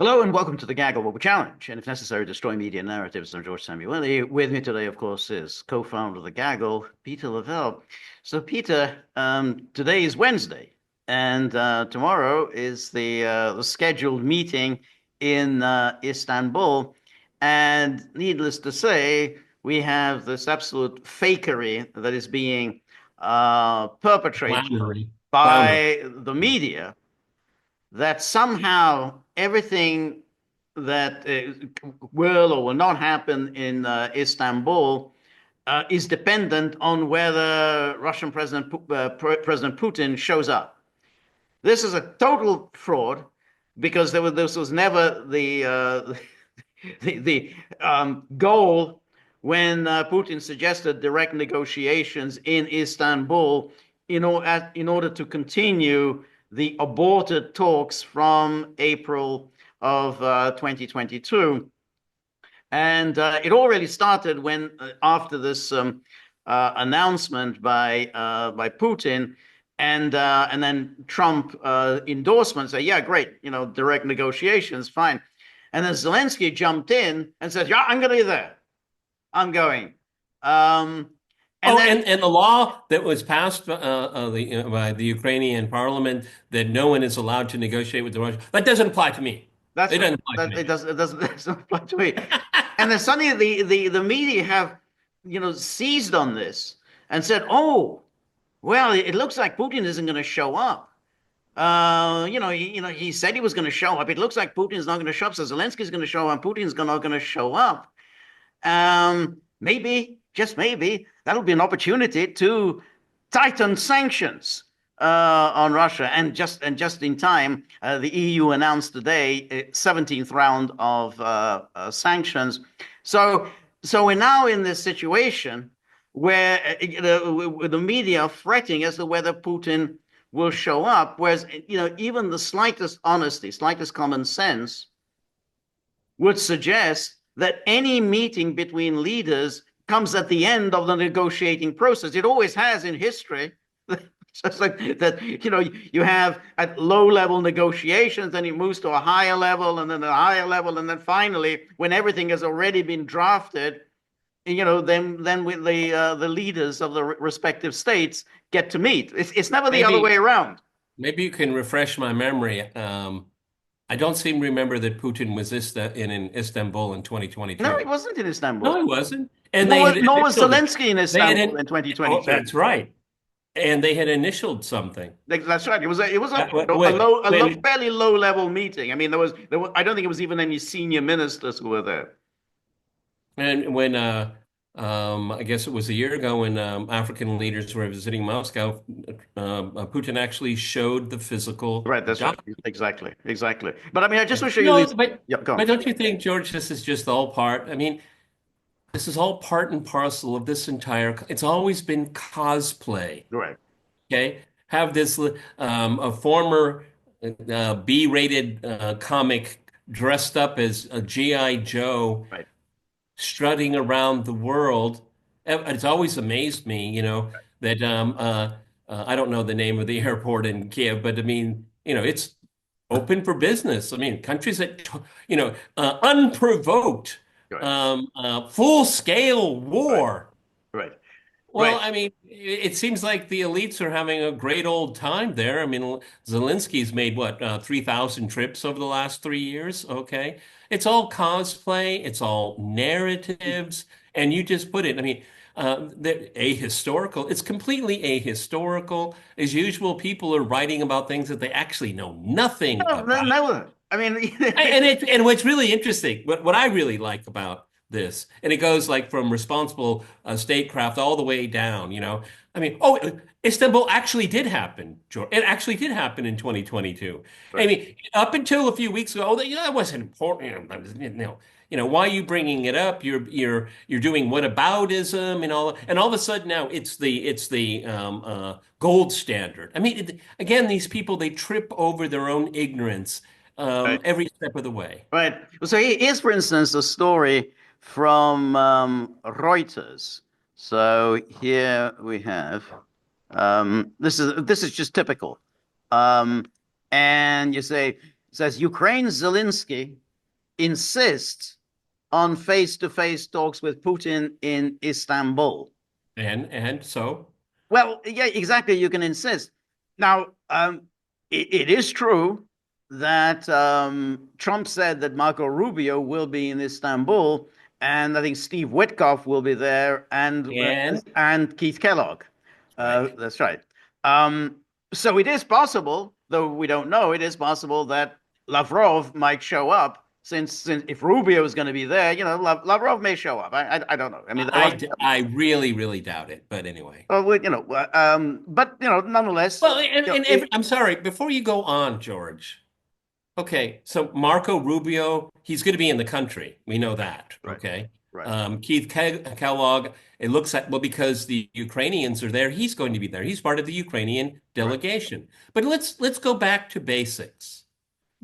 Hello and welcome to the Gaggle Wobble Challenge, and if necessary, destroy media narratives. I'm George Szamuely. With me today, of course, is co-founder of the Gaggle, Peter Lavelle. So, Peter, today is Wednesday, and tomorrow is the scheduled meeting in Istanbul. And needless to say, we have this absolute fakery that is being perpetrated Clownery. Clownery. by the media that somehow everything that will or will not happen in Istanbul is dependent on whether Russian President Putin shows up. This is a total fraud because this was never the goal when Putin suggested direct negotiations in Istanbul in order to continue the aborted talks from April of 2022. And it already started when, after this announcement by Putin, and then Trump endorsement, say, yeah, great, direct negotiations, fine. And then Zelensky jumped in and said, yeah, I'm going to be there. I'm going. Um, and Oh, then and the law that was passed by the Ukrainian parliament that no one is allowed to negotiate with the Russians, that doesn't apply to me. that's It doesn't apply to that me. it doesn't apply to me. And then suddenly the media have seized on this and said, oh, well, it looks like Putin isn't going to show up. He said he was going to show up. It looks like Putin's not going to show up. So Zelensky's going to show up. Putin's not going to show up. Maybe, just maybe, that'll be an opportunity to tighten sanctions on Russia. And just in time, the EU announced today a 17th round of sanctions. So so we're now in this situation where the media are fretting as to whether Putin will show up, whereas even the slightest honesty, slightest common sense would suggest that any meeting between leaders comes at the end of the negotiating process. It always has in history. Just like that, you have at low level negotiations, then it moves to a higher level, and then a higher level, and then finally, when everything has already been drafted, then with the leaders of the respective states get to meet. It's never the other way Maybe around. maybe you can refresh my memory. I don't seem to remember that Putin was in Istanbul in No, 2022. it wasn't in No, Istanbul. he wasn't. And Nor they was, had nor was initialed it. Zelensky in They had Istanbul it. in Oh, 2022. that's right. And they had initialed something. That's right. It was a When, low, when fairly low level meeting. I mean, there was I don't think it was even any senior ministers who were there. And when I guess it was a year ago when African leaders were visiting Moscow, Putin actually showed the physical Right. That's right. document. Exactly. Exactly. But I mean, I just want to show you No, these. Yeah. Go but on. don't you think, George, this is just all part? I mean, this is all part and parcel of this entire. It's always been cosplay. Right. Okay, have this a former B-rated comic dressed up as a GI Joe Right. strutting around the world. It's always amazed me, that I don't know the name of the airport in Kiev, but I mean, it's open for business. I mean, countries that, unprovoked, Right. full-scale Right. war. Right. Well, Right. I mean, it seems like the elites are having a great old time there. I mean, Zelensky's made what, 3,000 trips over the last 3 years? Okay. It's all cosplay, it's all narratives, and you just put it, I mean, ahistorical. It's completely ahistorical. As usual, people are writing about things that they actually know nothing No, about. never. I mean, And what's really interesting, what I really like about this, and it goes like from responsible statecraft all the way down, I mean, Istanbul actually did happen, George. It actually did happen in 2022. I right. mean, up until a few weeks ago, that wasn't important. Why are you bringing it up? You're doing whataboutism and all of a sudden now it's the gold standard. I mean, again, these people they trip over their own ignorance Right. every step of the way. Right. So here's, for instance, a story from Reuters. So here we have this is just typical. And you say says Ukraine's Zelensky insists on face-to-face talks with Putin in Istanbul. And so Well, yeah, exactly. You can insist. Now, it is true that Trump said that Marco Rubio will be in Istanbul, and I think Steve Witkoff will be there, and and Keith Kellogg. right. That's right. Um, so it is possible, though we don't know, it is possible that Lavrov might show up. Since if Rubio is going to be there, Lavrov may show up. I don't know. I mean, the Russian. I really, really doubt it. But anyway. But nonetheless, Well, I'm sorry, before you go on, George. Okay, so Marco Rubio, he's going to be in the country. We know that. right, Okay. right. Kellogg, it looks like, well, because the Ukrainians are there, he's going to be there. He's part of the Ukrainian Right. delegation. But let's go back to basics.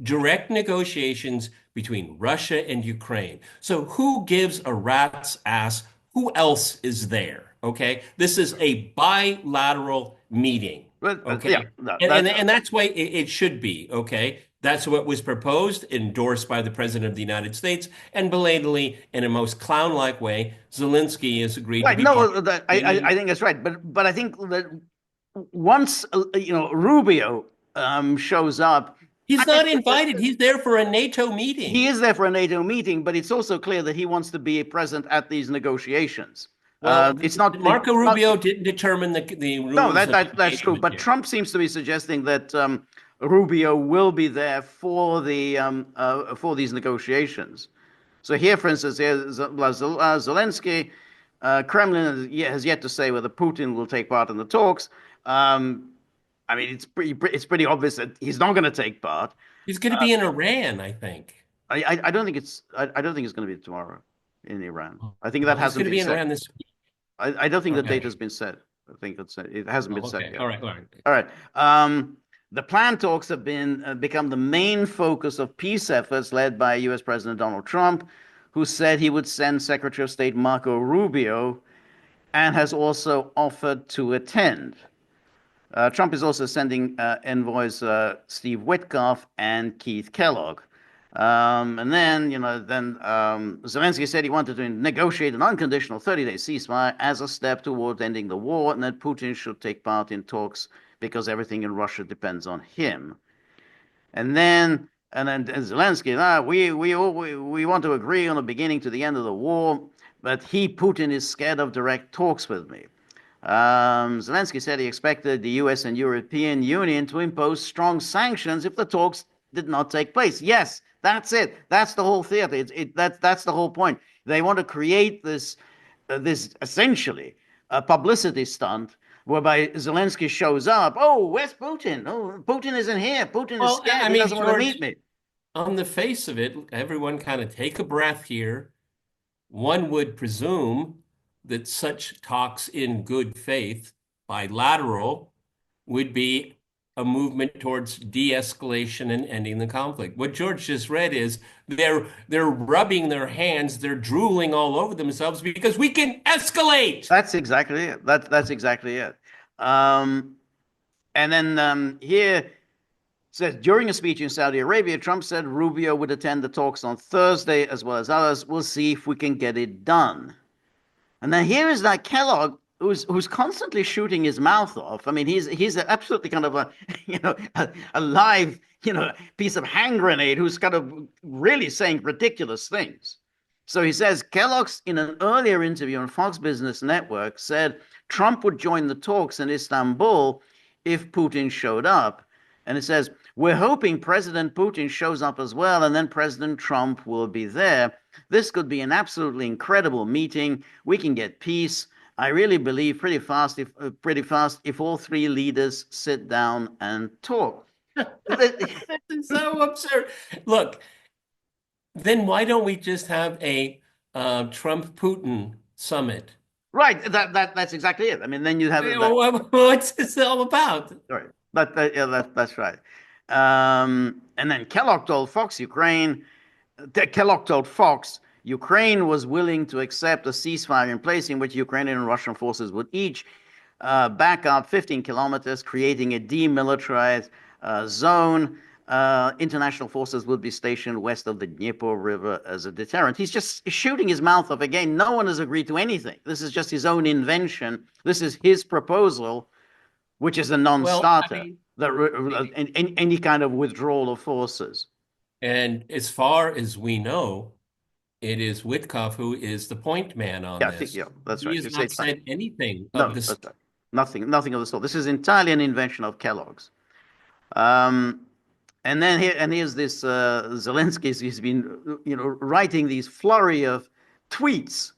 Direct negotiations between Russia and Ukraine. So who gives a rat's ass? Who else is there? Okay. This is a bilateral meeting. Yeah, Okay. And that's why it should be. Okay. That's what was proposed, endorsed by the President of the United States, and belatedly, in a most clown-like way, Zelensky has agreed to right. be part No, of the. I think that's right. But I think that once Rubio shows up, He's I think not invited. He's there for a NATO he meeting. is there for a NATO meeting, but it's also clear that he wants to be present at these negotiations. Well, It's not Marco it's not Rubio didn't determine the No, rules of that's true. engagement But here. Trump seems to be suggesting that Rubio will be there for these negotiations. So here, for instance, Zelensky, Kremlin has yet to say whether Putin will take part in the talks. I mean, it's pretty obvious that he's not going to take part. He's going to be in Iran, I think. I don't think I don't think it's going to be tomorrow in Iran. I think that Oh, he's hasn't going to been be in set. Iran this week. I don't think the date Okay. has been set. I think it hasn't been Oh, set okay. yet. All right. All right. All right. The planned talks have become the main focus of peace efforts led by U.S. President Donald Trump, who said he would send Secretary of State Marco Rubio and has also offered to attend. Trump is also sending envoys Steve Witkoff and Keith Kellogg. And then, Zelensky said he wanted to negotiate an unconditional 30-day ceasefire as a step towards ending the war, and that Putin should take part in talks because everything in Russia depends on him. And then Zelensky, we want to agree on the beginning to the end of the war, but Putin, is scared of direct talks with me. Zelensky said he expected the US and European Union to impose strong sanctions if the talks did not take place. Yes, that's it. That's the whole theater. That's the whole point. They want to create this essentially a publicity stunt whereby Zelensky shows up. Oh, where's Putin? Oh, Putin isn't here. Putin is Well, scared. I He mean, doesn't want to meet George, me. on the face of it, everyone kind of take a breath here. One would presume that such talks in good faith, bilateral, would be a movement towards de-escalation and ending the conflict. What George just read is they're rubbing their hands, they're drooling all over themselves because we can escalate. That's exactly it. That's exactly it. Um, and then here says during a speech in Saudi Arabia, Trump said Rubio would attend the talks on Thursday as well as others. We'll see if we can get it done. And then here is that Kellogg who's constantly shooting his mouth off. I mean, he's absolutely kind of a a live piece of hand grenade who's kind of really saying ridiculous things. So he says Kellogg's in an earlier interview on Fox Business Network said Trump would join the talks in Istanbul if Putin showed up. And it says, we're hoping President Putin shows up as well, and then President Trump will be there. This could be an absolutely incredible meeting. We can get peace. I really believe pretty fast if all three leaders sit down and talk. This is so absurd. Look, then why don't we just have a Trump-Putin summit? Right, that's exactly it. I mean, then you have that. What's this all about? Right, that's right. And then Kellogg told Fox Ukraine was willing to accept a ceasefire in place in which Ukrainian and Russian forces would each back up 15 kilometers, creating a demilitarized zone. international forces would be stationed west of the Dnieper River as a deterrent. He's just shooting his mouth off again. No one has agreed to anything. This is just his own invention. This is his proposal, which is a Well, I non-starter. mean, That any kind of withdrawal of forces. and as far as we know, it is Witkoff who is the point man on Yeah, I think this. yeah, that's He right. has You say not it's fine. said anything of No, this. that's right. Nothing of the sort. This is entirely an invention of Kellogg's. Um, and then here's this Zelensky. He's been writing these flurry of tweets,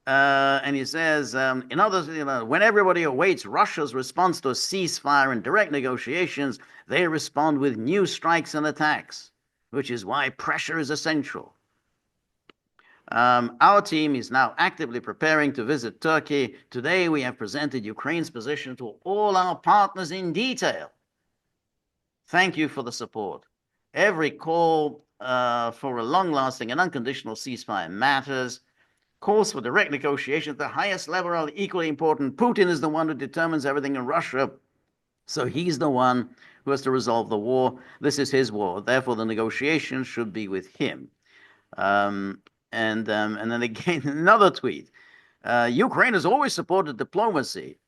and he says, in others, when everybody awaits Russia's response to a ceasefire and direct negotiations, they respond with new strikes and attacks, which is why pressure is essential. Our team is now actively preparing to visit Turkey. Today, we have presented Ukraine's position to all our partners in detail. Thank you for the support. Every call for a long-lasting and unconditional ceasefire matters. Calls for direct negotiations at the highest level are equally important. Putin is the one who determines everything in Russia, so he's the one who has to resolve the war. This is his war. Therefore, the negotiations should be with him. And then again, another tweet. Ukraine has always supported diplomacy.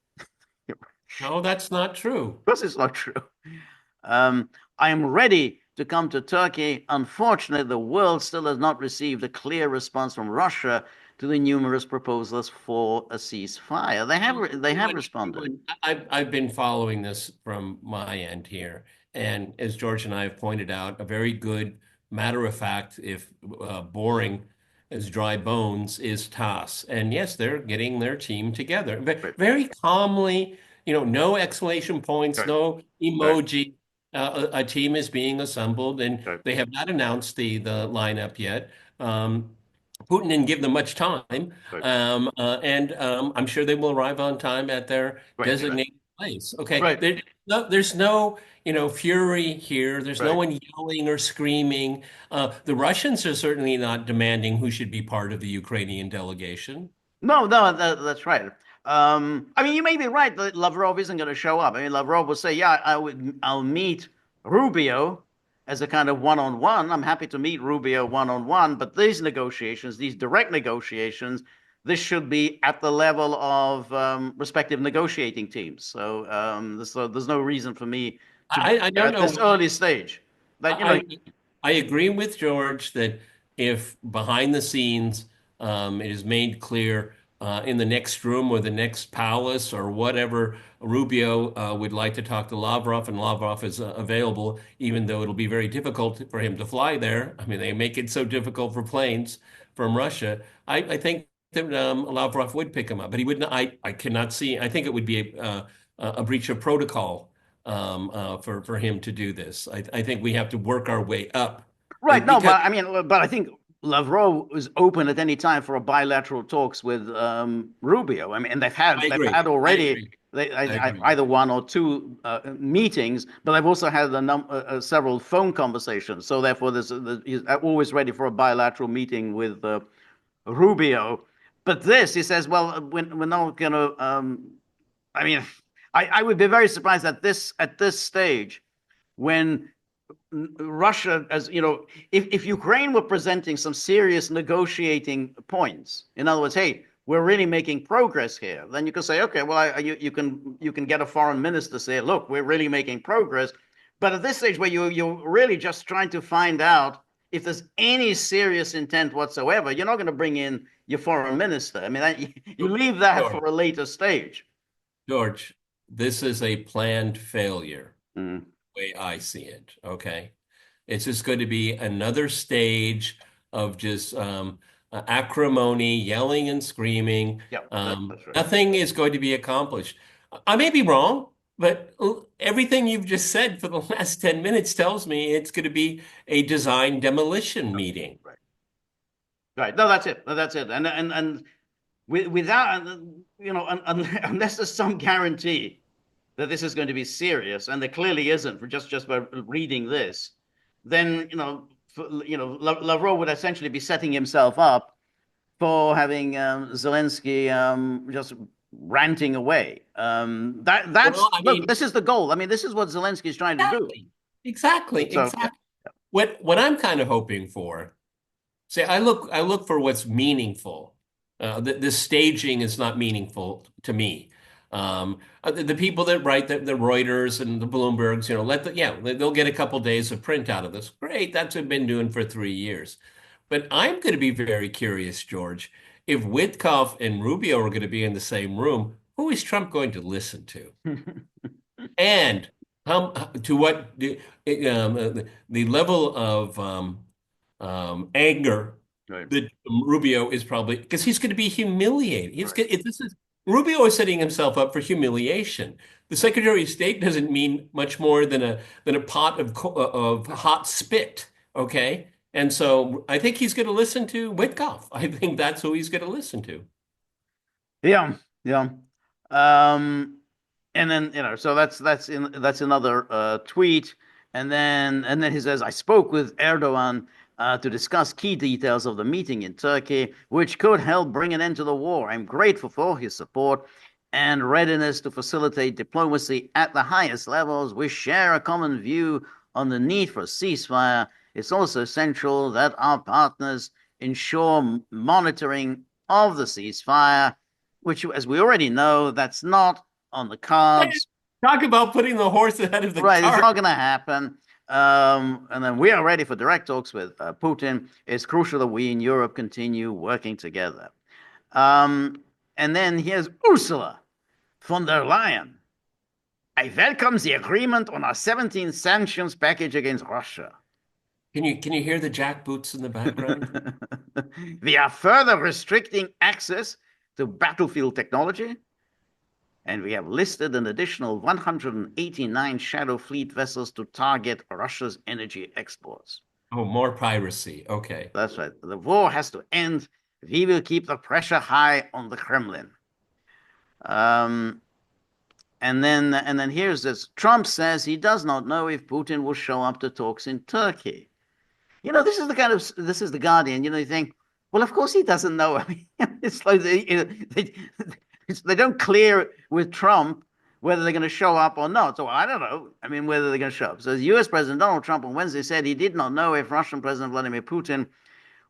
Of No, that's not true. course, it's not true. I am ready to come to Turkey. Unfortunately, the world still has not received a clear response from Russia to the numerous proposals for a ceasefire. They have responded. I've been following this from my end here, and as George and I have pointed out, a very good matter of fact, if boring as dry bones, is TASS. And yes, they're getting their team together Right, very calmly. No exclamation points, right, no right, emoji. A team is being assembled, and right, they have not announced the lineup yet. Putin didn't give them much time, right, and I'm sure they will arrive on time at their right, designated place. Okay, right, there's no, fury here. There's no right. one yelling or screaming. The Russians are certainly not demanding who should be part of the Ukrainian delegation. No, no, that's right. I mean, you may be right that Lavrov isn't going to show up. I mean, Lavrov will say, "Yeah, I'll meet Rubio as a kind of one-on-one. I'm happy to meet Rubio one-on-one, but these negotiations, these direct negotiations, this should be at the level of respective negotiating teams. So there's no reason for me to be I there don't at know this why. early stage. But I I agree with George that if behind the scenes it is made clear in the next room or the next palace or whatever, Rubio would like to talk to Lavrov and Lavrov is available, even though it'll be very difficult for him to fly there. I mean, they make it so difficult for planes from Russia. I think that Lavrov would pick him up, but he would not. I cannot see. I think it would be a breach of protocol for him to do this. I think we have to work our way up Right. No, because but I mean, but I think Lavrov is open at any time for a bilateral talks with Rubio. I mean, and I they've agree. had I already agree. I agree. either one or two meetings, but they've also had several phone conversations. So therefore, he's always ready for a bilateral meeting with Rubio. But this, he says, well, we're not going to. I mean, I would be very surprised at this stage when Russia, as you know, if Ukraine were presenting some serious negotiating points, in other words, hey, we're really making progress here, then you can say, okay, well, you can get a foreign minister to say, look, we're really making progress. But at this stage, where you're really just trying to find out if there's any serious intent whatsoever, you're not going to bring in your foreign minister. I mean, you leave that George, for a later stage. George, this is a planned failure, Mm. the way I see it. Okay. It's just going to be another stage of just acrimony, yelling and screaming. Yeah, that's right. Nothing is going to be accomplished. I may be wrong, but everything you've just said for the last 10 minutes tells me it's going to be a design demolition meeting. Right. Right. No, that's it. No, that's it. And without, unless there's some guarantee that this is going to be serious, and there clearly isn't for just by reading this, then Lavrov would essentially be setting himself up for having Zelensky just ranting away. Well, That's I look. mean, This is the goal. I mean, this is what Zelensky is trying to do. exactly. Exactly, So yeah, exactly. What I'm kind of hoping for, say, I look for what's meaningful. The staging is not meaningful to me. The people that write the Reuters and the Bloombergs, they'll get a couple days of print out of this. Great, that's what I've been doing for 3 years. But I'm going to be very curious, George, if Witkoff and Rubio are going to be in the same room, who is Trump going to listen to? And how to what the level of anger right, that Rubio is probably because he's going to be humiliated. right. This is Rubio is setting himself up for humiliation. The Secretary of State doesn't mean much more than a pot of hot spit. Okay, and so I think he's going to listen to Witkoff. I think that's who he's going to listen to. Yeah, yeah. Um, and then so that's another tweet, and then he says, I spoke with Erdogan to discuss key details of the meeting in Turkey, which could help bring an end to the war. I'm grateful for his support and readiness to facilitate diplomacy at the highest levels. We share a common view on the need for a ceasefire. It's also essential that our partners ensure monitoring of the ceasefire, which, as we already know, that's not on the cards. Talk about putting the horse ahead of the Right, it's cart. not going to happen. And then we are ready for direct talks with Putin. It's crucial that we in Europe continue working together. Um, and then here's Ursula von der Leyen. I welcome the agreement on our 17th sanctions package against Russia. Can you hear the jackboots in the background? We are further restricting access to battlefield technology, and we have listed an additional 189 Shadow Fleet vessels to target Russia's energy exports. Oh, more piracy. Okay. That's right. The war has to end. We will keep the pressure high on the Kremlin. Um, and then here's this. Trump says he does not know if Putin will show up to talks in Turkey. This is the Guardian. You think, well, of course he doesn't know. I mean, it's like they don't clear with Trump whether they're going to show up or not. So I don't know. I mean, whether they're going to show up. So the U.S. President Donald Trump on Wednesday said he did not know if Russian President Vladimir Putin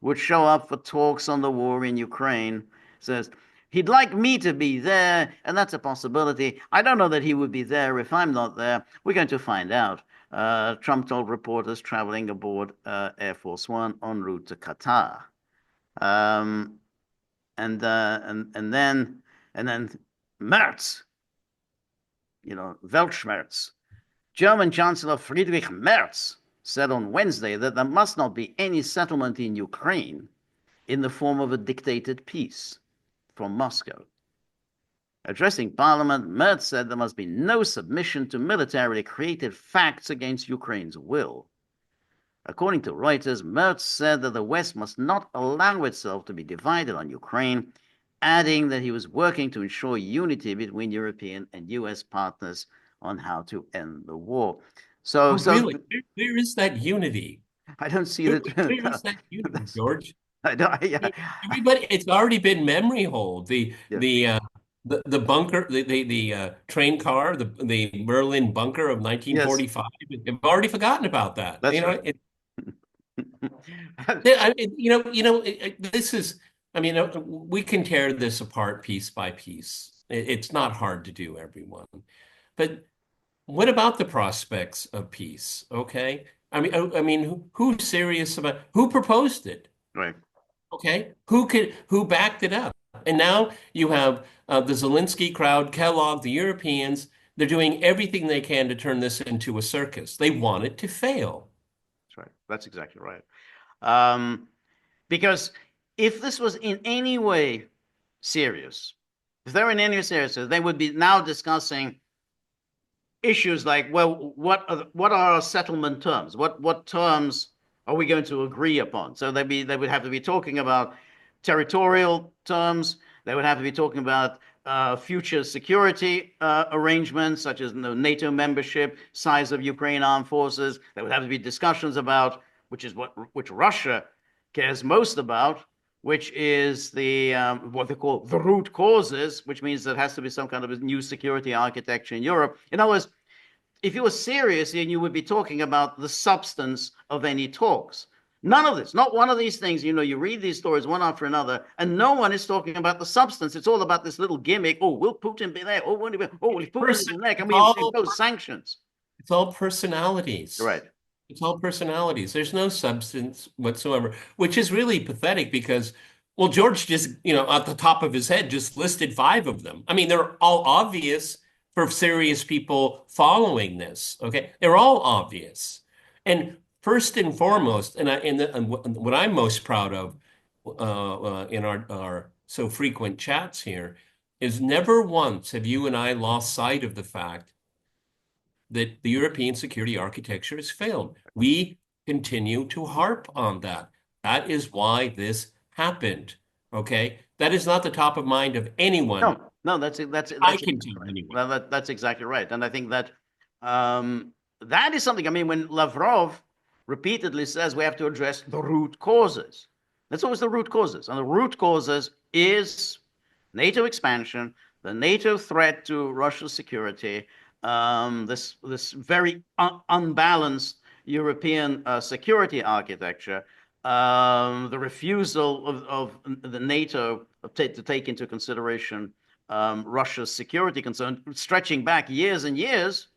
would show up for talks on the war in Ukraine. Says he'd like me to be there, and that's a possibility. I don't know that he would be there if I'm not there. We're going to find out. Trump told reporters traveling aboard Air Force One en route to Qatar. Um, and then Merz, Weltschmerz, German Chancellor Friedrich Merz said on Wednesday that there must not be any settlement in Ukraine in the form of a dictated peace from Moscow. Addressing Parliament, Merz said there must be no submission to militarily created facts against Ukraine's will. According to Reuters, Merz said that the West must not allow itself to be divided on Ukraine, adding that he was working to ensure unity between European and US partners on how to end the war. Oh, really? Where is that unity? I don't see Where, that. where is that unity, George? I don't, yeah, Everybody, it's already been memory hold. The yeah, the uh, the bunker, the train car, the Berlin bunker of yes, 1945. I've already forgotten about that. that's right. This is. I mean, we can tear this apart piece by piece. It's not hard to do, everyone. But what about the prospects of peace? Okay. I mean, who's serious about who proposed it? Right. Okay. Who backed it up? And now you have the Zelensky crowd, Kellogg, the Europeans. They're doing everything they can to turn this into a circus. They want it to fail. That's right. That's exactly right. Um, because if this was in any way serious, if they were in any way serious, they would be now discussing issues like, well, what are our settlement terms? What terms are we going to agree upon? So they would have to be talking about territorial terms. They would have to be talking about future security arrangements, such as NATO membership, size of Ukraine armed forces. There would have to be discussions about which Russia cares most about, which is the what they call the root causes, which means there has to be some kind of a new security architecture in Europe. In other words, if you were serious, then you would be talking about the substance of any talks. None of this, not one of these things. You read these stories one after another, and no one is talking about the substance. It's all about this little gimmick. Oh, will Putin be there? Oh, will if Putin is there, can we impose sanctions? It's all personalities. Right. It's all personalities. There's no substance whatsoever, which is really pathetic because, well, George just, at the top of his head, just listed five of them. I mean, they're all obvious for serious people following this. Okay, they're all obvious. And first and foremost, and what I'm most proud of in our so frequent chats here is never once have you and I lost sight of the fact that the European security architecture has failed. We continue to harp on that. That is why this happened. Okay, that is not the top of mind of anyone. No, that's I can tell right. anyway. Well, that's exactly right, and I think that that is something. I mean, when Lavrov repeatedly says we have to address the root causes, that's always the root causes, and the root causes is NATO expansion, the NATO threat to Russia's security, this very unbalanced European security architecture, the refusal of the NATO to take into consideration Russia's security concern, stretching back years and years.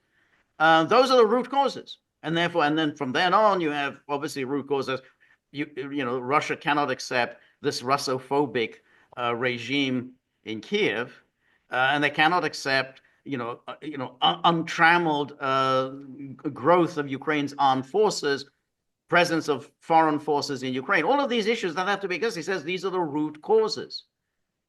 Those are the root causes, and then from then on, you have obviously root causes. Russia cannot accept this Russophobic regime in Kiev, and they cannot accept untrammeled growth of Ukraine's armed forces, presence of foreign forces in Ukraine. All of these issues that have to be addressed. He says these are the root causes,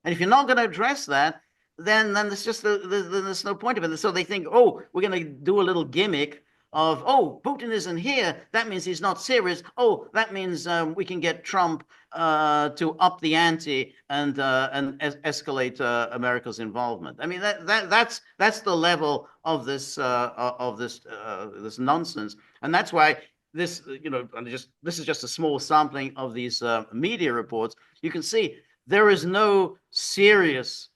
and if you're not going to address that, then there's no point of it. So they think, oh, we're going to do a little gimmick of, oh, Putin isn't here. That means he's not serious. Oh, that means we can get Trump to up the ante and escalate America's involvement. I mean, that's the level of this this nonsense, and that's why this this is just a small sampling of these media reports. You can see there is no serious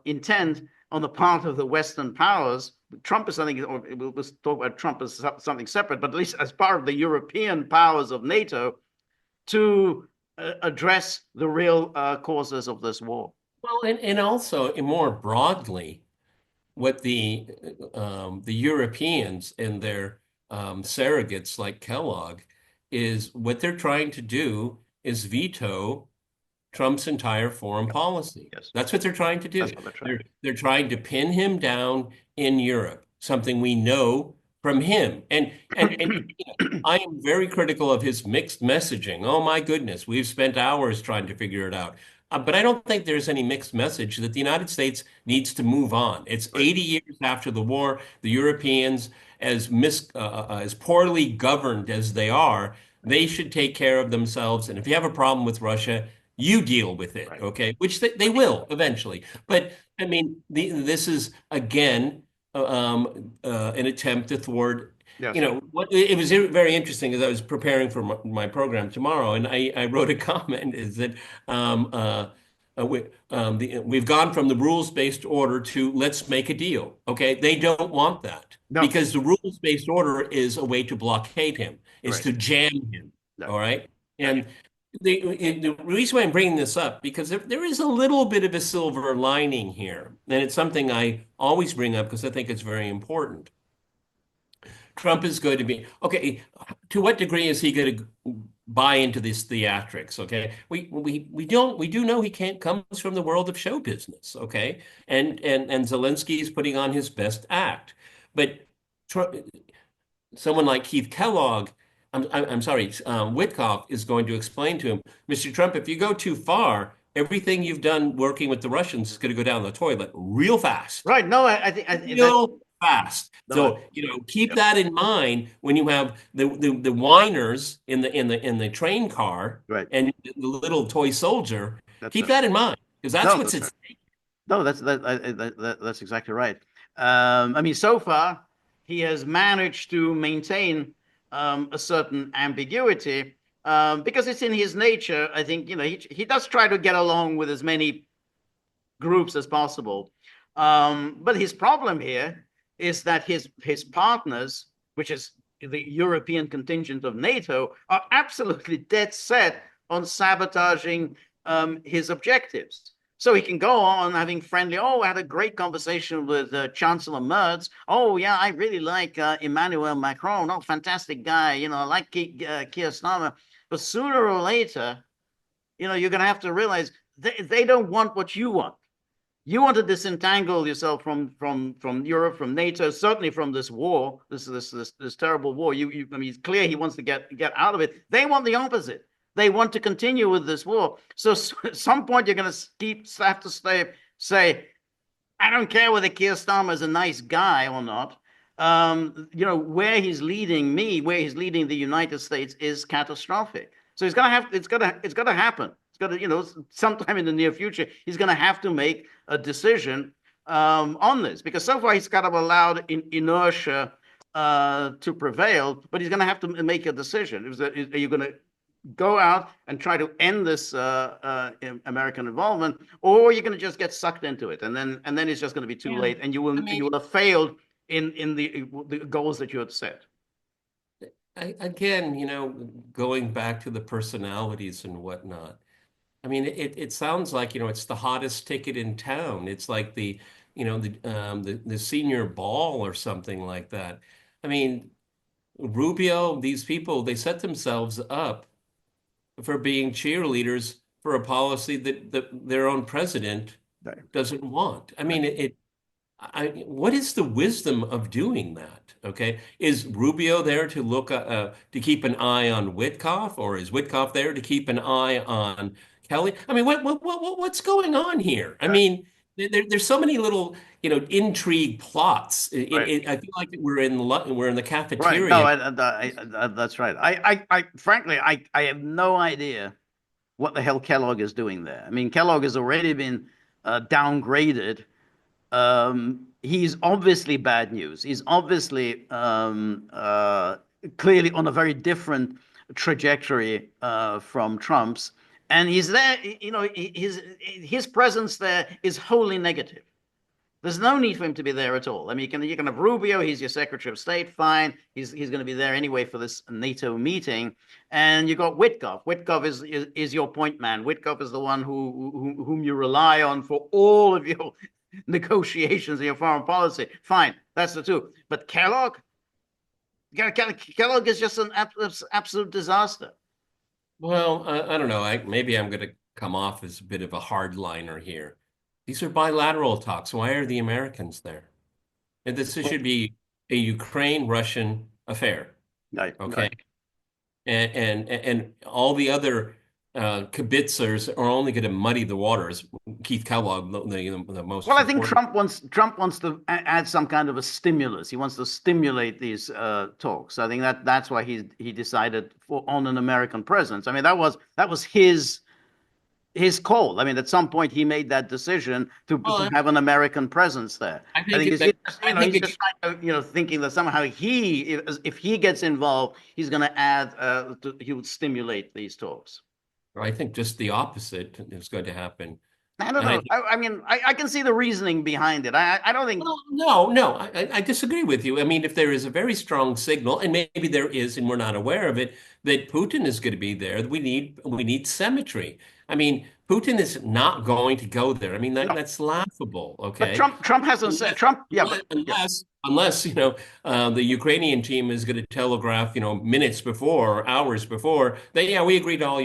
intent on the part of the Western powers. Trump is something, or we'll talk about Trump as something separate, but at least as part of the European powers of NATO, to address the real causes of this war. Well, and also more broadly, what the Europeans and their surrogates like Kellogg is what they're trying to do is veto Trump's entire foreign policy. Yes. That's what they're trying to do. That's what they're trying. They're trying to pin him down in Europe, something we know from him. And I am very critical of his mixed messaging. Oh my goodness, we've spent hours trying to figure it out. But I don't think there's any mixed message that the United States needs to move on. It's 80 years after the war. The Europeans, as poorly governed as they are, they should take care of themselves. And if you have a problem with Russia, you deal with it, okay? Which they will eventually. But I mean, this is again an attempt to thwart. Yes. It was very interesting as I was preparing for my program tomorrow, and I wrote a comment is that we've gone from the rules-based order to let's make a deal. Okay, they don't want that because the rules-based order is a way to blockade him, is to jam him. All right, and the reason why I'm bringing this up because there is a little bit of a silver lining here, and it's something I always bring up because I think it's very important. Trump is going to be okay. To what degree is he going to buy into this theatrics? Okay, we do know he comes from the world of show business. Okay, and Zelensky is putting on his best act, but someone like Keith Kellogg, I'm sorry, Witkoff is going to explain to him, Mr. Trump, if you go too far, everything you've done working with the Russians is going to go down the toilet real fast. Right. No, I think real fast. So keep that in mind when you have the whiners in the train car and the little toy soldier. Keep that in mind because that's what's at stake. No, that's exactly right. I mean, so far he has managed to maintain a certain ambiguity because it's in his nature. I think he does try to get along with as many groups as possible. But his problem here is that his partners, which is the European contingent of NATO, are absolutely dead set on sabotaging his objectives. So he can go on having friendly, oh, I had a great conversation with Chancellor Merz. Oh, yeah, I really like Emmanuel Macron. Oh, fantastic guy. I like Keir Starmer. But sooner or later, you're going to have to realize they don't want what you want. You want to disentangle yourself from Europe, from NATO, certainly from this war, this terrible war. I mean, it's clear he wants to get out of it. They want the opposite. They want to continue with this war. So at some point, you're going to have to say, I don't care whether Keir Starmer is a nice guy or not. Where he's leading the United States is catastrophic. So it's gonna happen. It's got to, sometime in the near future, he's going to have to make a decision on this, because so far he's kind of allowed inertia to prevail, but he's going to have to make a decision. Are you going to go out and try to end this American involvement, or are you going to just get sucked into it, and then it's just going to be too late, and you will have failed in the goals that you had set. Again, going back to the personalities and whatnot. I mean, it sounds like, it's the hottest ticket in town. It's like the senior ball or something like that. I mean, Rubio, these people, they set themselves up for being cheerleaders for a policy that their own president doesn't want. I mean, what is the wisdom of doing that? Okay, is Rubio there to look to keep an eye on Witkoff, or is Witkoff there to keep an eye on Kelly? I mean, what's going on here? I mean, there's so many little intrigue plots. I feel like we're in the cafeteria. Right. No, that's right. I frankly, I have no idea what the hell Kellogg is doing there. I mean, Kellogg has already been downgraded. He's obviously bad news. He's obviously clearly on a very different trajectory from Trump's, and he's there. His presence there is wholly negative. There's no need for him to be there at all. I mean, you can have Rubio. He's your Secretary of State. Fine. He's going to be there anyway for this NATO meeting. And you got Witkoff. Witkoff is your point man. Witkoff is the one whom you rely on for all of your negotiations in your foreign policy. Fine. That's the two. But Kellogg is just an absolute disaster. Well, I don't know. Maybe I'm going to come off as a bit of a hardliner here. These are bilateral talks. Why are the Americans there? And this should be a Ukraine-Russian affair. Right. Okay. Right. And all the other kibitzers are only going to muddy the waters. Keith Kellogg, the most. Well, I think Trump wants to add some kind of a stimulus. He wants to stimulate these talks. I think that's why he decided on an American presence. I mean, that was his call. I mean, at some point he made that decision to have an American presence there. I think he's just trying to, thinking that somehow if he gets involved, he's going to add, he would stimulate these talks. I think just the opposite is going to happen. I don't know. I mean, I can see the reasoning behind it. I don't think. No, I disagree with you. I mean, if there is a very strong signal, and maybe there is, and we're not aware of it, that Putin is going to be there, we need symmetry. I mean, Putin is not going to go there. I mean, that's laughable. Okay. But Trump hasn't said Trump. Yeah, unless the Ukrainian team is going to telegraph minutes before or hours before that we agreed to all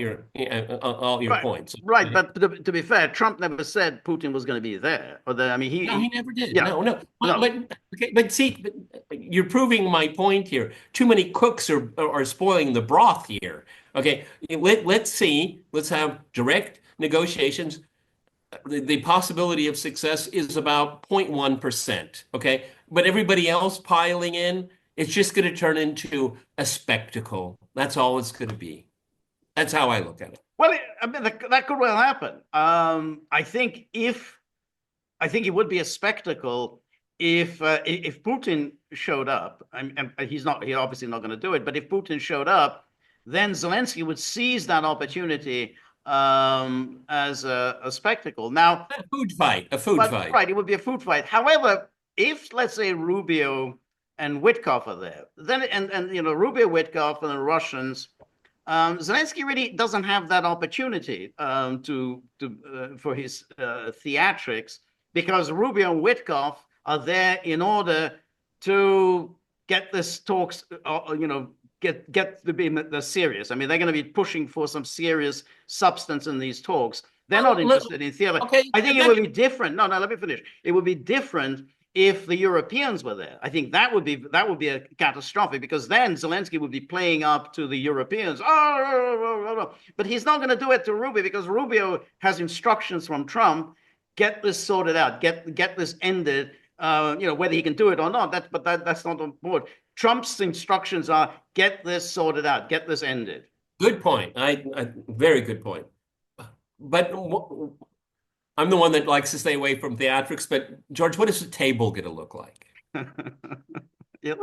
your points. Right, but to be fair, Trump never said Putin was going to be there. I mean, he never did. Yeah. No. But see, you're proving my point here. Too many cooks are spoiling the broth here. Okay, let's see. Let's have direct negotiations. The possibility of success is about 0.1%. Okay, but everybody else piling in, it's just going to turn into a spectacle. That's all it's going to be. That's how I look at it. Well, I mean, that could well happen. I think it would be a spectacle if Putin showed up. And he's obviously not going to do it. But if Putin showed up, then Zelensky would seize that opportunity as a spectacle. Now, a food fight. Right, it would be a food fight. However, if let's say Rubio and Witkoff are there, then Rubio, Witkoff, and the Russians, Zelensky really doesn't have that opportunity to for his theatrics because Rubio and Witkoff are there in order to get this talks, get to be the serious. I mean, they're going to be pushing for some serious substance in these talks. They're not interested in theater. Okay, I think it would be different. No, no, let me finish. It would be different if the Europeans were there. I think that would be a catastrophic because then Zelensky would be playing up to the Europeans. Oh, but he's not going to do it to Rubio because Rubio has instructions from Trump. Get this sorted out. Get this ended. Whether he can do it or not. That's not on board. Trump's instructions are get this sorted out. Get this ended. good point. Very good point. But I'm the one that likes to stay away from theatrics. But George, what is the table going to look like? Yeah,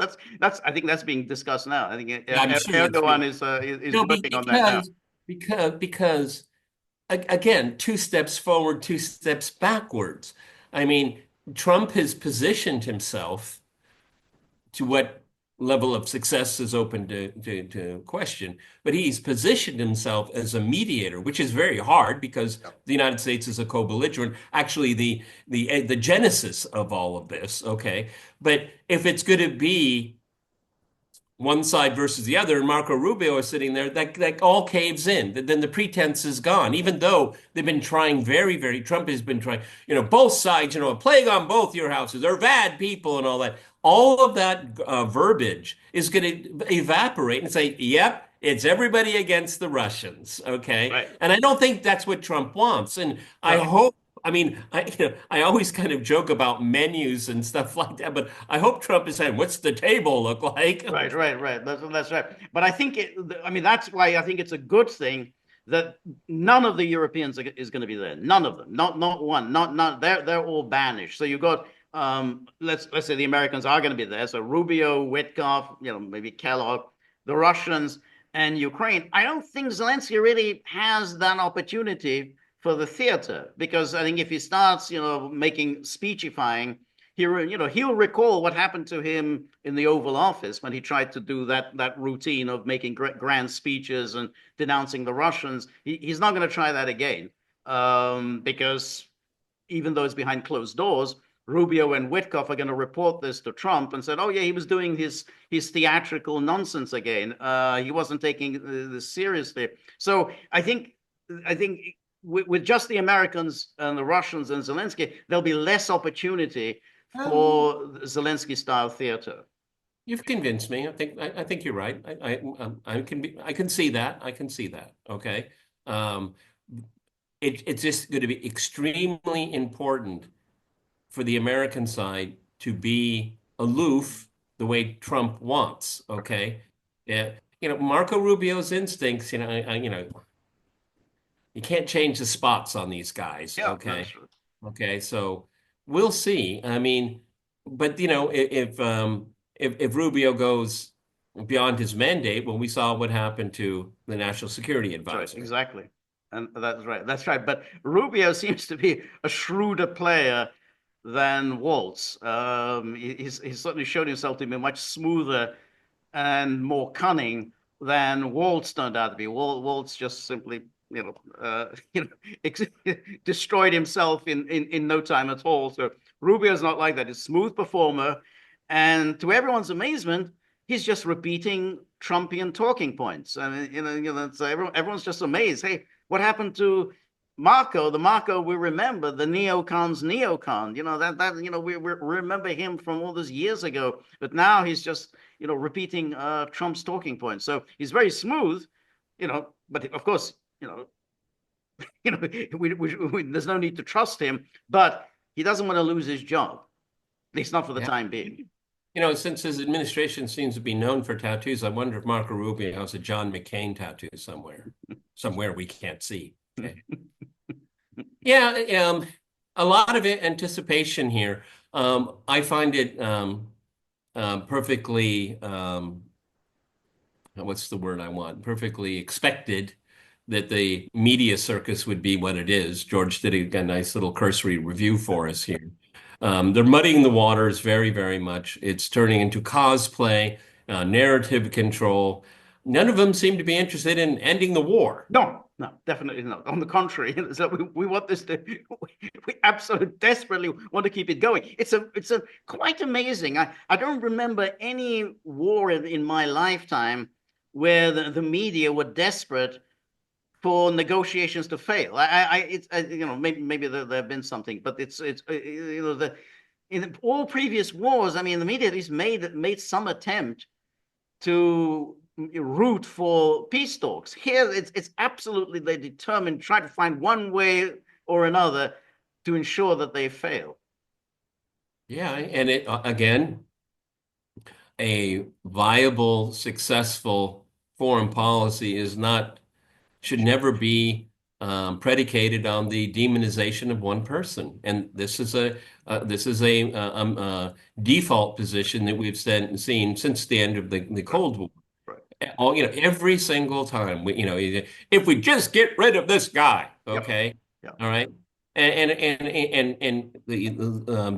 that's. I think that's being discussed now. I think Yeah, I'm sure that's Erdogan being, is no, working on that now. because again, two steps forward, two steps backwards. I mean, Trump has positioned himself to what level of success is open to question, but he's positioned himself as a mediator, which is very hard because the United States is a co-belligerent, actually the genesis of all of this, okay? But if it's going to be one side versus the other, and Marco Rubio is sitting there, that all caves in. Then the pretense is gone, even though they've been trying Trump has been trying, both sides, a plague on both your houses, they're bad people and all that. All of that verbiage is going to evaporate and say, yep, it's everybody against the Russians, okay? Right. And I don't think that's what Trump wants. And I No. hope I mean, I always kind of joke about menus and stuff like that, but I hope Trump is saying, "What's the table look like?" Right. Right. Right. That's right. But I think I mean, that's why I think it's a good thing that none of the Europeans is going to be there. None of them. Not one. Not. They're all banished. So you got let's say the Americans are going to be there. So Rubio, Witkoff, maybe Kellogg, the Russians, and Ukraine. I don't think Zelensky really has that opportunity for the theater because I think if he starts, making speechifying, he'll recall what happened to him in the Oval Office when he tried to do that routine of making grand speeches and denouncing the Russians. He's not going to try that again because even though it's behind closed doors, Rubio and Witkoff are going to report this to Trump and said, "Oh yeah, he was doing his theatrical nonsense again. He wasn't taking this seriously." So I think with just the Americans and the Russians and Zelensky, there'll be less opportunity for Zelensky style theater. You've convinced me. I think you're right. I can see that. I can see that. Okay. Um, it's just going to be extremely important for the American side to be aloof the way Trump wants. Okay. Yeah. Marco Rubio's instincts, you can't change the spots on these guys. Yeah, that's Okay. true. Okay. So we'll see. I mean, but if Rubio goes beyond his mandate, well, we saw what happened to the National Security That's right, Advisor. exactly. And that's right. That's right. But Rubio seems to be a shrewder player than Waltz. He's certainly showed himself to be much smoother and more cunning than Waltz turned out to be. Waltz just simply, destroyed himself in no time at all. So Rubio's not like that. He's a smooth performer, and to everyone's amazement, he's just repeating Trumpian talking points. I mean, so everyone's just amazed. Hey, what happened to Marco? The Marco we remember, the neocon's neocon. We remember him from all those years ago, but now he's just repeating Trump's talking points. So he's very smooth, but of course, there's no need to trust him, but he doesn't want to lose his job, at least not for the Yeah. time being. Since his administration seems to be known for tattoos, I wonder if Marco Rubio has a John McCain tattoo somewhere we can't see. Okay. Yeah, a lot of anticipation here. I find it perfectly, what's the word I want? Perfectly expected that the media circus would be what it is. George did a nice little cursory review for us here. They're muddying the waters very, very much. It's turning into cosplay, narrative control. None of them seem to be interested in ending the war. No, no, definitely not. On the contrary, so we want this to, we absolutely desperately want to keep it going. It's a quite amazing. I don't remember any war in my lifetime where the media were desperate for negotiations to fail. Maybe there have been something, but it's in all previous wars. I mean, the media at least made some attempt to root for peace talks. Here, it's absolutely they're determined, try to find one way or another to ensure that they fail. Yeah, and it again, a viable, successful foreign policy is not should never be predicated on the demonization of one person. And this is a default position that we've seen since the end of the Right, Cold War. right. Every single time if we just get rid of this guy, Yep, okay, yep. all right, and the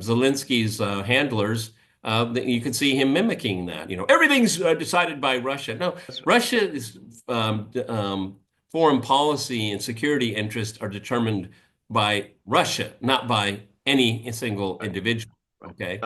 Zelensky's handlers, you can see him mimicking that. Everything's decided by Russia. No, That's right. Russia's foreign policy and security interests are determined by Russia, not by any single Right, individual. right. Okay.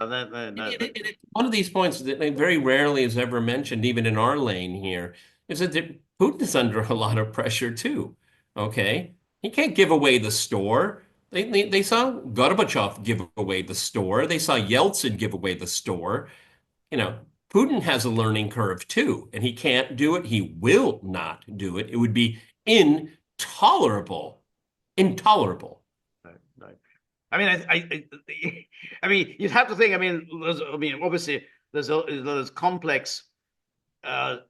One of these points that very rarely is ever mentioned, even in our lane here, is that Putin is under a lot of pressure too. Okay, he can't give away the store. They saw Gorbachev give away the store. They saw Yeltsin give away the store. You know, Putin has a learning curve too, and he can't do it. He will not do it. It would be intolerable, intolerable. Right, right. I mean, I mean, you'd have to think. Obviously, there's complex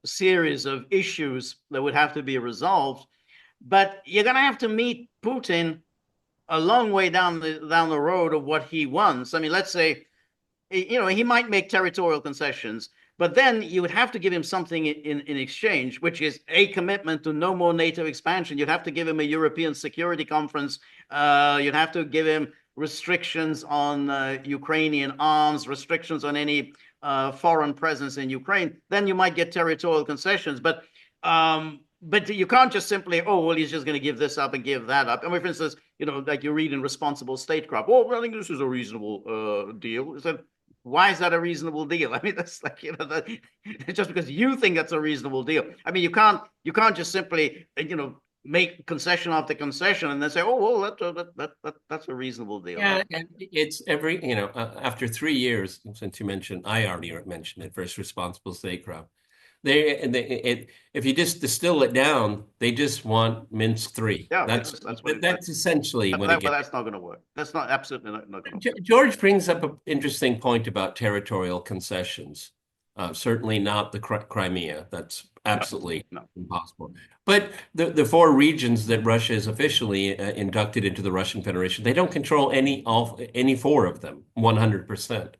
series of issues that would have to be resolved, but you're going to have to meet Putin a long way down the road of what he wants. I mean, let's say, he might make territorial concessions, but then you would have to give him something in exchange, which is a commitment to no more NATO expansion. You'd have to give him a European Security Conference. You'd have to give him restrictions on Ukrainian arms, restrictions on any foreign presence in Ukraine. Then you might get territorial concessions, but you can't just simply, oh, well, he's just going to give this up and give that up. I mean, for instance, like you read in Responsible Statecraft, oh, well, I think this is a reasonable deal. So why is that a reasonable deal? I mean, that's like, just because you think that's a reasonable deal. I mean, you can't just simply, make concession after concession and then say, oh, well, that's a reasonable deal. Yeah, and it's after 3 years since you mentioned, I already mentioned it, first responsible statecraft. If you just distill it down, they just want Minsk three. Yeah, That's essentially what it but gets. that's not going to work. That's not absolutely not going to work. George brings up an interesting point about territorial concessions. Certainly not the Crimea. That's absolutely No, no. impossible. But the four regions that Russia is officially inducted into the Russian Federation, they don't control any four of them 100%,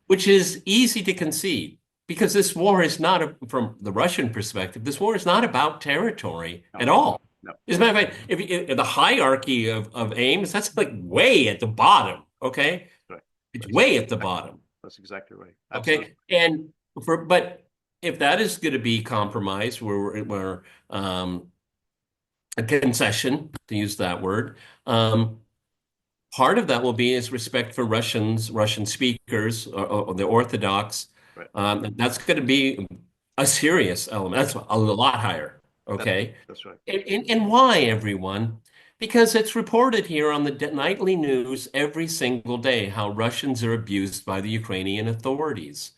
which is easy to concede because this war is not, from the Russian perspective, this war is not about territory at all. No. As a matter of fact, if the hierarchy of aims, that's like way at the bottom. Okay, Right. it's way at the bottom. That's exactly right. Okay, Absolutely. but if that is going to be compromised, where a concession, to use that word, part of that will be is respect for Russian speakers, or the Orthodox. Right. That's going to be a serious element. That's a lot higher. Okay. That's right. And why, everyone? Because it's reported here on the nightly news every single day how Russians are abused by the Ukrainian authorities.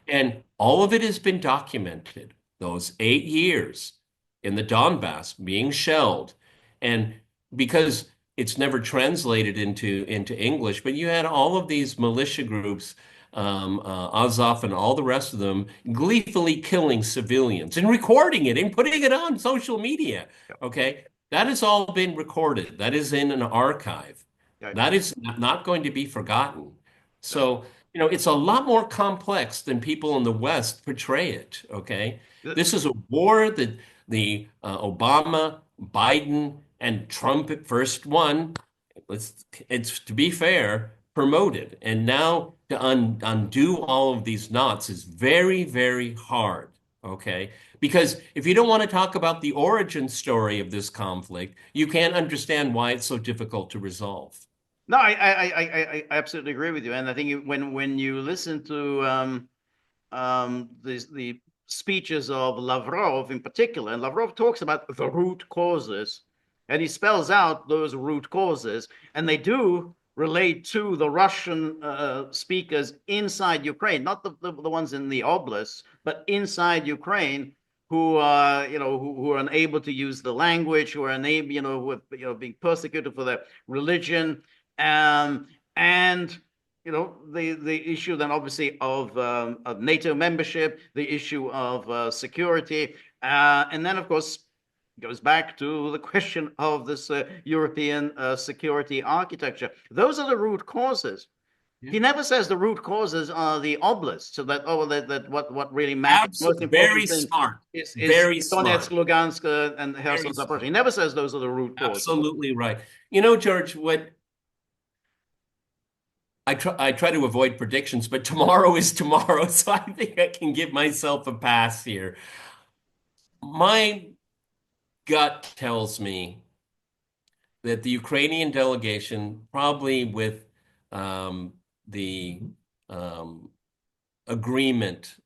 And all of it has been documented. Those 8 years in the Donbass being shelled. And because it's never translated into English, but you had all of these militia groups, Azov and all the rest of them, gleefully killing civilians and recording it and putting it on social media. Okay, that has all been recorded. That is in an archive. Yeah. That is not going to be forgotten. So, it's a lot more complex than people in the West portray it. Okay, this is a war that the Obama, Biden, and Trump at first won. It's to be fair, promoted. And now to undo all of these knots is very, very hard. Okay. Because if you don't want to talk about the origin story of this conflict, you can't understand why it's so difficult to resolve. No, I absolutely agree with you. And I think when you listen to the speeches of Lavrov in particular, and Lavrov talks about the root causes, and he spells out those root causes, and they do relate to the Russian speakers inside Ukraine, not the ones in the oblasts, but inside Ukraine, who are who are unable to use the language, who are unable, who are, being persecuted for their religion, and the issue then obviously of NATO membership, the issue of security, and then of course goes back to the question of this European security architecture. Those are the root causes. Yeah. He never says the root causes are the oblasts, so that what really matters, most Absolutely. important Very thing smart. is Very Donetsk, smart. Lugansk, and Very Kherson, Zaporozhye. He smart. never says those are the root causes. Absolutely right. George, what I try to avoid predictions, but tomorrow is tomorrow, so I think I can give myself a pass here. My gut tells me that the Ukrainian delegation, probably with the agreement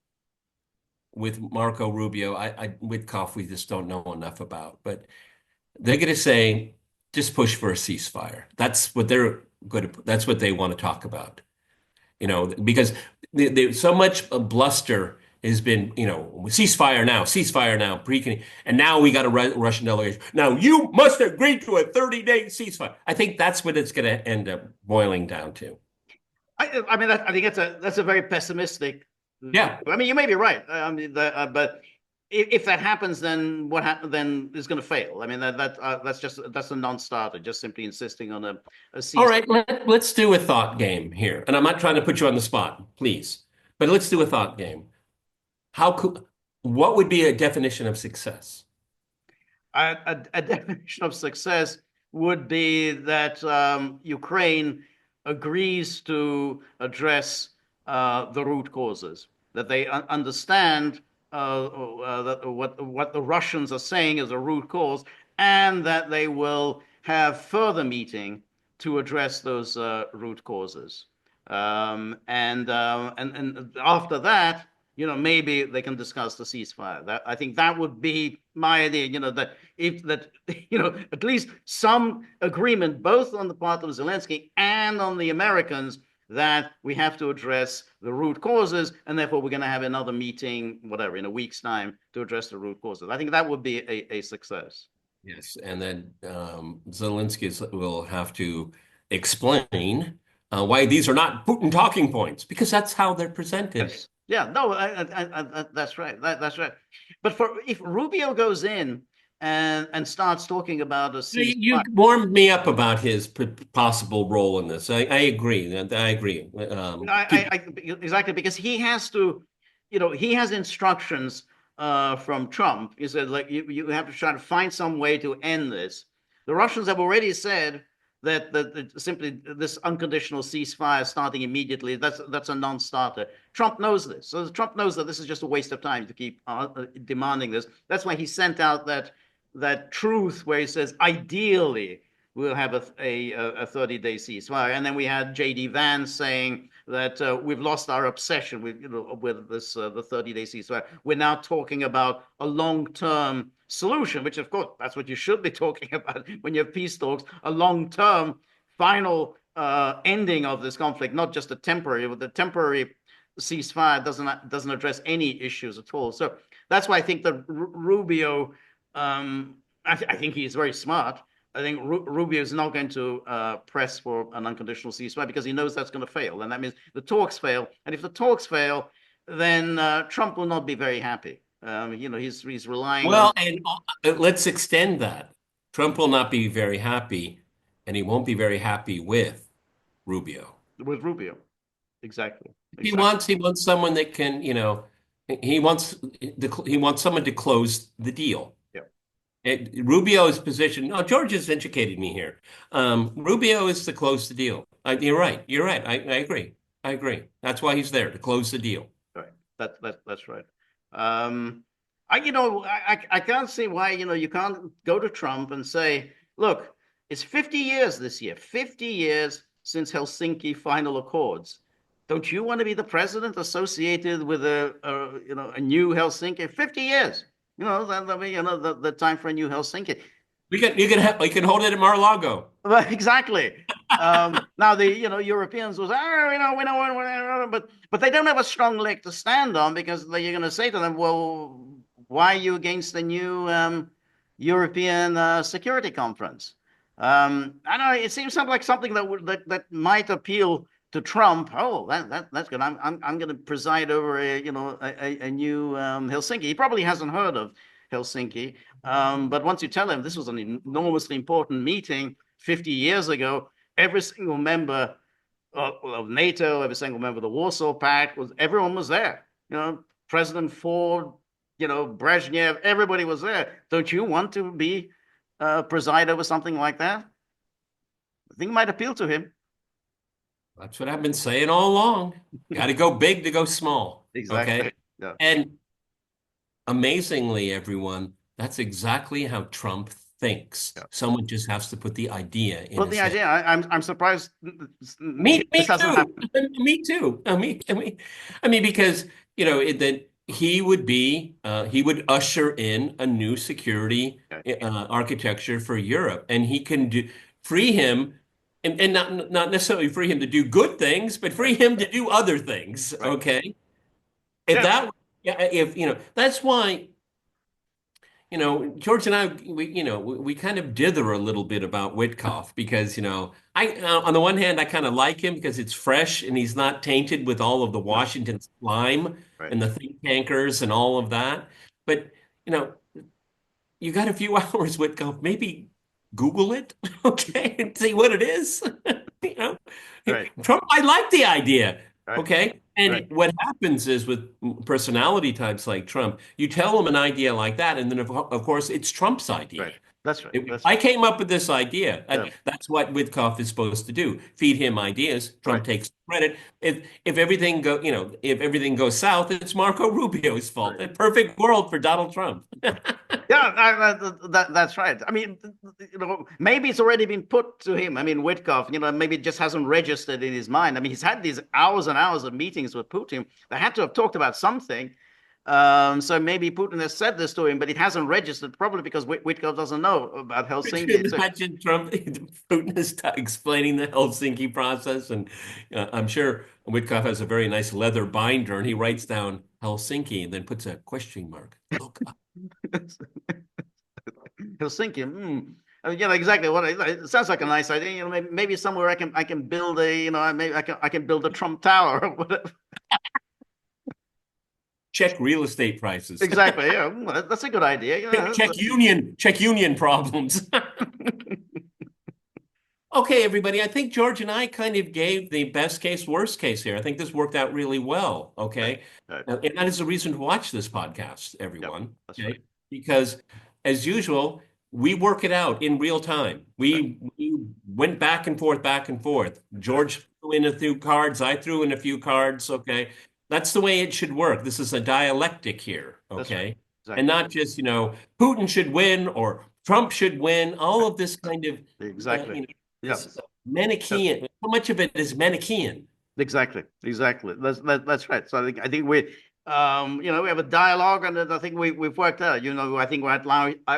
with Marco Rubio, with Koff, we just don't know enough about, but they're going to say, just push for a ceasefire. That's what they're going to, that's what they want to talk about. Because so much bluster has been, ceasefire now, and now we got a Russian delegation. Now you must agree to a 30-day ceasefire. I think that's what it's going to end up boiling down to. I mean, I think that's a very pessimistic view. Yeah. I mean, you may be right. I mean, but if that happens, then what happen? Then it's going to fail. I mean, that's a non-starter. Just simply insisting on a All cease. right, let's do a thought game here. And I'm not trying to put you on the spot, please, but let's do a thought game. What would be a definition of success? A definition of success would be that Ukraine agrees to address the root causes, that they understand that what the Russians are saying is a root cause, and that they will have further meeting to address those root causes. And after that, maybe they can discuss the ceasefire. I think that would be my idea. That if that, at least some agreement, both on the part of Zelensky and on the Americans, that we have to address the root causes, and therefore we're going to have another meeting, whatever, in a week's time to address the root causes. I think that would be a success. Yes, and then Zelensky will have to explain why these are not Putin talking points, because that's how they're presented. Yes. Yeah, no, that's right. That's right. But if Rubio goes in and starts talking about a You ceasefire, warmed me up about his possible role in this. I agree. I agree. exactly, because he has to, he has instructions from Trump. He said, like, you have to try to find some way to end this. The Russians have already said that simply this unconditional ceasefire starting immediately, that's a non-starter. Trump knows this. So Trump knows that this is just a waste of time to keep demanding this. That's why he sent out that truth where he says, ideally, we'll have a 30-day ceasefire. And then we had J.D. Vance saying that we've lost our obsession with this the 30-day ceasefire. We're now talking about a long-term solution, which of course that's what you should be talking about when you have peace talks, a long-term final ending of this conflict, not just a temporary. The temporary ceasefire doesn't address any issues at all. So that's why I think that Rubio, I think he's very smart. I think Rubio is not going to press for an unconditional ceasefire because he knows that's going to fail, and that means the talks fail. And if the talks fail, then Trump will not be very happy. He's relying Well, on. and let's extend that. Trump will not be very happy, and he won't be very happy with Rubio. With Rubio. Exactly. He wants someone that can, he wants someone to close the deal. Yeah. Rubio's position. No, George has educated me here. Rubio is to close the deal. You're right. You're right. I agree. I agree. That's why he's there to close the deal. Right. That's right. Um, I can't see why, you can't go to Trump and say, look, it's 50 years this year, 50 years since Helsinki final accords. Don't you want to be the president associated with a new Helsinki? 50 years. That'll be, the time for a new Helsinki. We can hold it at Mar-a-Lago. Well, exactly. Now the Europeans was we know, but they don't have a strong leg to stand on because you're going to say to them, well, why are you against the new European Security Conference? I know it seems something like something that might appeal to Trump. Oh, that's good. I'm going to preside over a new Helsinki. He probably hasn't heard of Helsinki, but once you tell him this was an enormously important meeting 50 years ago, every single member of NATO, every single member of the Warsaw Pact everyone was there. President Ford, Brezhnev, everybody was there. Don't you want to be preside over something like that? I think it might appeal to him. That's what I've been saying all along. Got to go big to go small. Exactly. Okay. Yeah. And amazingly, everyone, that's exactly how Trump thinks. Yeah. Someone just has to put the idea in Well, his the head. idea, I'm surprised Me this hasn't too. happened. Me too. Because that he would usher in a new security Okay. architecture for Europe, and he can free him, and not necessarily free him to do good things, but free him to do other things. Right. Okay, if Yeah. that, yeah, if that's why. George and I, we kind of dither a little bit about Witkoff because, on the one hand, I kind of like him because it's fresh and he's not tainted with all of the No. Washington slime Right. and the think tankers and all of that. But, you know, you got a few hours, Witkoff, maybe Google it, okay, and see what it is. You know, Right. Trump, I like the idea, Right. okay? And Right. what happens is with personality types like Trump, you tell them an idea like that, and then of course it's Trump's idea. Right. That's right. If That's I right. came up with this idea, Yeah. that's what Witkoff is supposed to do. Feed him ideas. Trump Right. takes credit. If everything if everything goes south, it's Marco Rubio's fault. Right. A perfect world for Donald Trump. Yeah, that's right. I mean, maybe it's already been put to him. I mean, Witkoff, maybe it just hasn't registered in his mind. I mean, he's had these hours and hours of meetings with Putin. They had to have talked about something. So maybe Putin has said this to him, but it hasn't registered, probably because Witkoff doesn't know about Could you Helsinki. So, imagine Trump, Putin is explaining the Helsinki process? And I'm sure Witkoff has a very nice leather binder and he writes down Helsinki and then puts a question mark. Look up. Helsinki. I mean, exactly what it sounds like a nice idea. Maybe somewhere I can build maybe I can build a Trump Tower or whatever. Check real estate prices. Exactly. Yeah, that's a good idea. Check union problems. Okay, everybody. I think George and I kind of gave the best case, worst case here. I think this worked out really well. Okay. Right. And that is the reason to watch this podcast, Yep, everyone. that's Okay. right. Because as usual, we work it out in real time. We went back and forth, back and forth. George threw in a few cards. I threw in a few cards. Okay. That's the way it should work. This is a dialectic here. That's right. Okay. Exactly. And not just, Putin should win or Trump should win. All of this kind of, Exactly. this Yep. Manichaean. So much of it is Manichaean. Exactly. That's right. So I think we we have a dialogue, and I think we've worked out. I think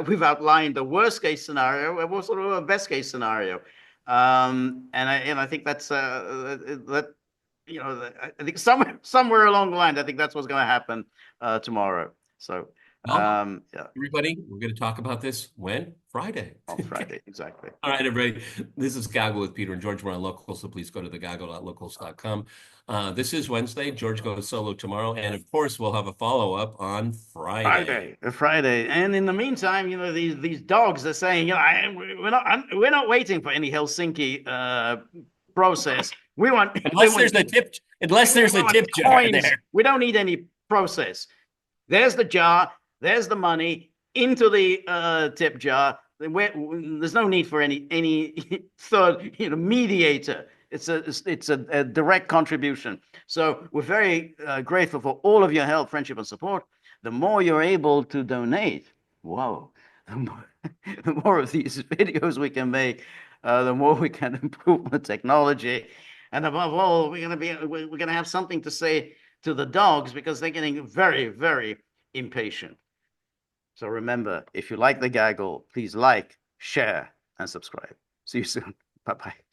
we've outlined the worst case scenario, and also a best case scenario. And I think that's that. I think somewhere along the line, I think that's what's going to happen tomorrow. So Well, yeah, everybody, we're going to talk about this when? Friday. on Friday, exactly. All right, everybody. This is Gaggle with Peter and George. We're on Locals, so please go to thegaggle.locals.com. This is Wednesday. George goes solo tomorrow. And of course, we'll have a follow-up on Friday. Friday. And in the meantime, these dogs are saying, we're not waiting for any Helsinki process. We want Unless there's a tip jar coins. there. We don't need any process. There's the jar. There's the money into the tip jar. There's no need for any third mediator. it's a direct contribution. So we're very grateful for all of your help, friendship, and support. The more you're able to donate, whoa, the more, the more of these videos we can make, the more we can improve the technology, and above all, we're gonna have something to say to the dogs because they're getting very, very impatient. So remember, if you like the gaggle, please like, share, and subscribe. See you soon. Bye bye.